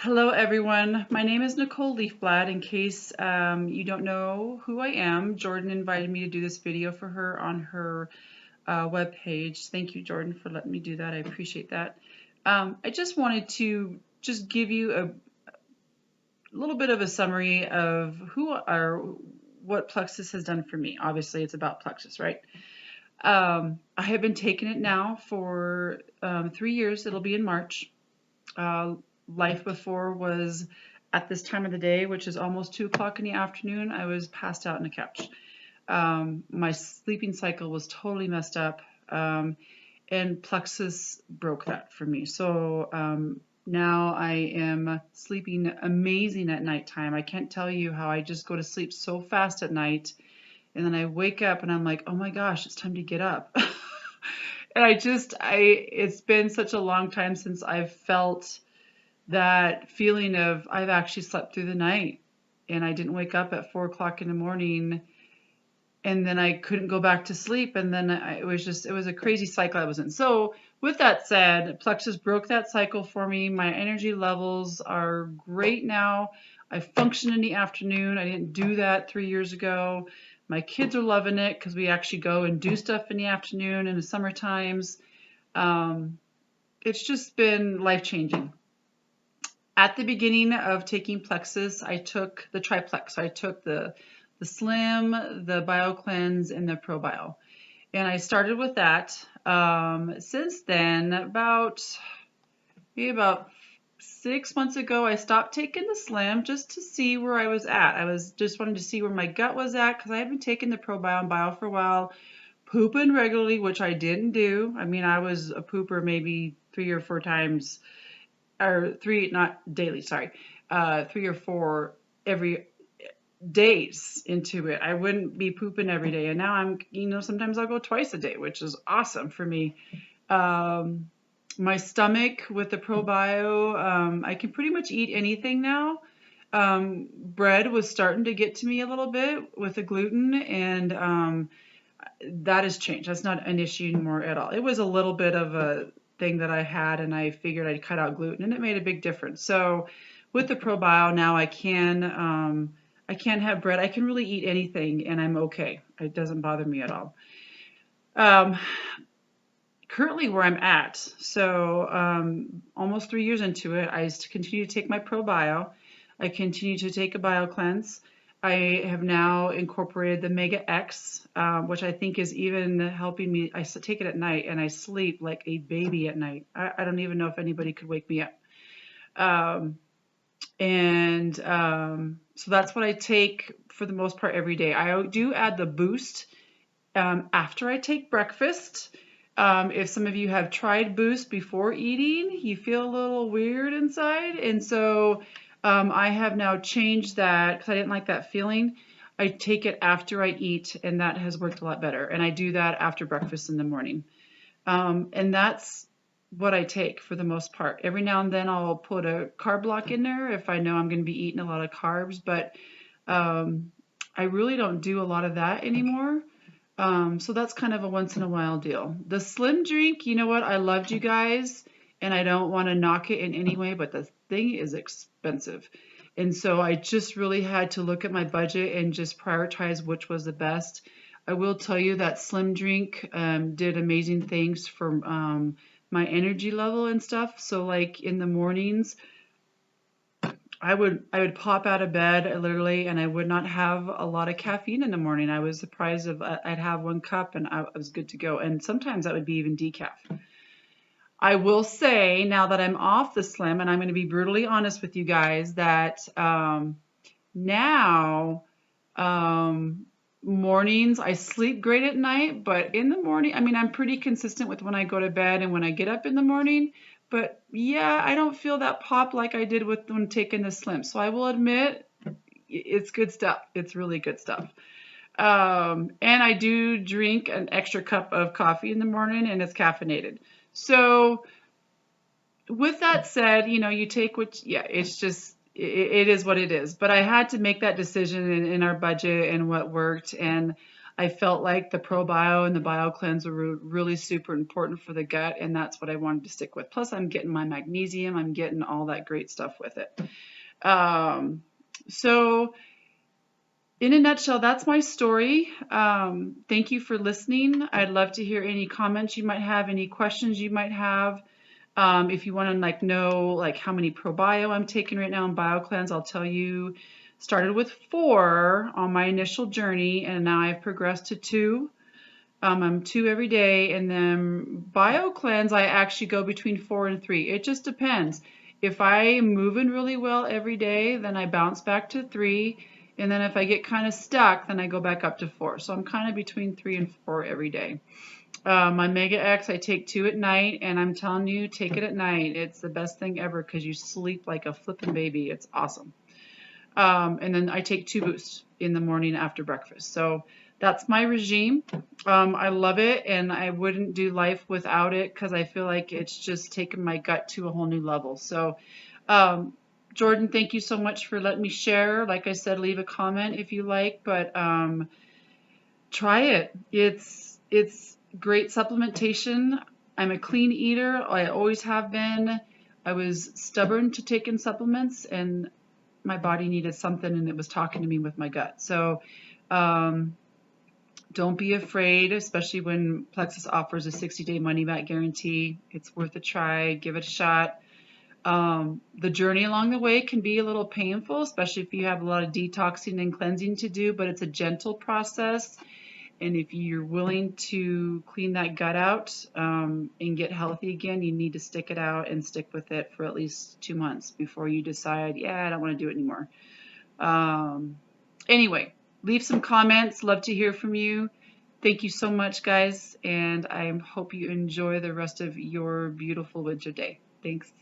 Hello everyone, my name is Nicholle Leafblad. In case you don't know who I am, Jordan invited me to do this video for her on her web page. Thank you, Jordan, for letting me do that. I appreciate that. I just wanted to just give you a little bit of a summary of what Plexus has done for me. Obviously, it's about Plexus, right? I have been taking it now for 3 years. It'll be in March. Life before was at this time of the day, which is almost 2 o'clock in the afternoon, I was passed out on a couch. My sleeping cycle was totally messed up, and Plexus broke that for me. So now I am sleeping amazing at nighttime. I can't tell you how I just go to sleep so fast at night, and then I wake up and I'm like, oh my gosh, it's time to get up. And it's been such a long time since I've felt that feeling of I've actually slept through the night and I didn't wake up at 4 o'clock in the morning and then I couldn't go back to sleep, and then it was a crazy cycle I was in. So with that said, Plexus broke that cycle for me. My energy levels are great now. I function in the afternoon. I didn't do that 3 years ago. My kids are loving it because we actually go and do stuff in the afternoon in the summer times. It's just been life-changing. At the beginning of taking Plexus, I took the triplex. So I took the Slim, the Bio Cleanse, and the ProBio. And I started with that. Since then, maybe about 6 months ago, I stopped taking the Slim just to see where I was at. I was just wanting to see where my gut was at because I had been taking the ProBio and Bio for a while, pooping regularly, which I didn't do. I mean, I was a pooper maybe 3 or 4 times, or 3, not daily, sorry, 3 or 4 every days into it. I wouldn't be pooping every day, and now sometimes I'll go twice a day, which is awesome for me. My stomach with the ProBio, I can pretty much eat anything now. Bread was starting to get to me a little bit with the gluten, and that has changed. That's not an issue anymore at all. It was a little bit of a thing that I had, and I figured I'd cut out gluten, and it made a big difference. So with the ProBio now, I can have bread. I can really eat anything, and I'm okay. It doesn't bother me at all. Currently where I'm at, so almost 3 years into it, I continue to take my ProBio. I continue to take a Bio Cleanse. I have now incorporated the Mega X, which I think is even helping me. I take it at night and I sleep like a baby at night. I don't even know if anybody could wake me up. So that's what I take for the most part every day. I do add the Boost after I take breakfast. If some of you have tried Boost before eating, you feel a little weird inside, and so I have now changed that because I didn't like that feeling. I take it after I eat, and that has worked a lot better. And I do that after breakfast in the morning. And that's what I take for the most part. Every now and then I'll put a carb block in there if I know I'm going to be eating a lot of carbs, but I really don't do a lot of that anymore. So that's kind of a once in a while deal. The Slim drink, you know what? I loved you guys, and I don't want to knock it in any way, but the thing is expensive. And so I just really had to look at my budget and just prioritize which was the best. I will tell you that Slim drink did amazing things for my energy level and stuff. So like in the mornings, I would pop out of bed literally, and I would not have a lot of caffeine in the morning. I was surprised if I'd have 1 cup and I was good to go. And sometimes that would be even decaf. I will say now that I'm off the Slim, and I'm going to be brutally honest with you guys, that now mornings I sleep great at night, but in the morning, I mean, I'm pretty consistent with when I go to bed and when I get up in the morning. But yeah, I don't feel that pop like I did when taking the Slim. So I will admit, it's good stuff. It's really good stuff. And I do drink an extra cup of coffee in the morning, and it's caffeinated. So with that said, you take it's just, it is what it is. But I had to make that decision in our budget and what worked. And I felt like the ProBio and the Bio Cleanse were really super important for the gut, and that's what I wanted to stick with. Plus, I'm getting my magnesium, I'm getting all that great stuff with it. So in a nutshell, that's my story. Thank you for listening. I'd love to hear any comments you might have, any questions you might have. If you want to know how many ProBio I'm taking right now in BioCleanse, I'll tell you. Started with 4 on my initial journey, and now I've progressed to 2. I'm 2 every day, and then BioCleanse I actually go between 4 and 3. It just depends. If I'm moving really well every day, then I bounce back to 3, and then if I get kind of stuck, then I go back up to 4. So I'm kind of between 3 and 4 every day. My Mega X, I take 2 at night, and I'm telling you, take it at night. It's the best thing ever because you sleep like a flippin' baby. It's awesome. And then I take 2 boosts in the morning after breakfast. So that's my regime. I love it, and I wouldn't do life without it because I feel like it's just taken my gut to a whole new level. So, Jordan, thank you so much for letting me share. Like I said, leave a comment if you like, but try it. It's great supplementation. I'm a clean eater. I always have been. I was stubborn to take in supplements, and my body needed something, and it was talking to me with my gut. So don't be afraid, especially when Plexus offers a 60-day money-back guarantee. It's worth a try. Give it a shot. The journey along the way can be a little painful, especially if you have a lot of detoxing and cleansing to do, but it's a gentle process. And if you're willing to clean that gut out and get healthy again, you need to stick it out and stick with it for at least 2 months before you decide, yeah, I don't want to do it anymore. Anyway, leave some comments. Love to hear from you. Thank you so much, guys, and I hope you enjoy the rest of your beautiful winter day. Thanks.